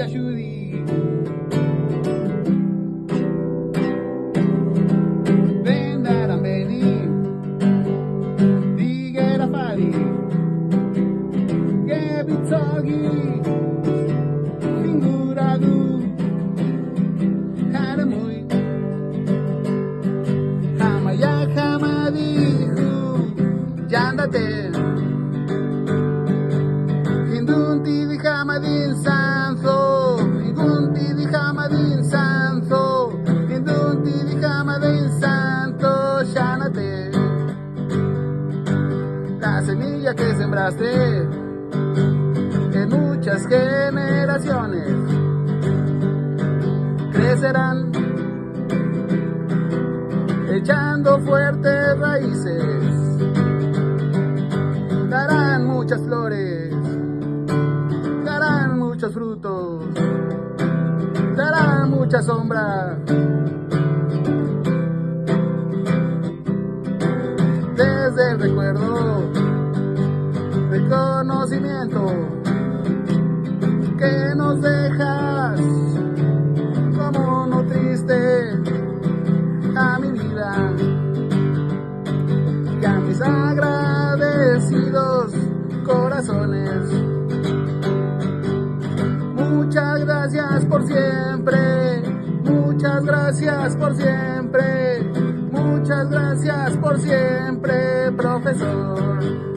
ayudi. Vendaran beni, digera fadi, gebitzogi, finguradu, haramui, hamaya hamadihu, yandate. Indunti di hamadin sanzo, indunti di hamadin sanzo, indunti di hamadin santo, shánate. La semilla que sembraste en muchas generaciones crecerán echando fuertes raíces, darán muchas flores, darán muchos frutos, darán mucha sombra. Desde el recuerdo, reconocimiento que nos dejas, como nutriste a mi vida y a mis agradecidos corazones. Muchas gracias por siempre, muchas gracias por siempre, muchas gracias por siempre, profesor.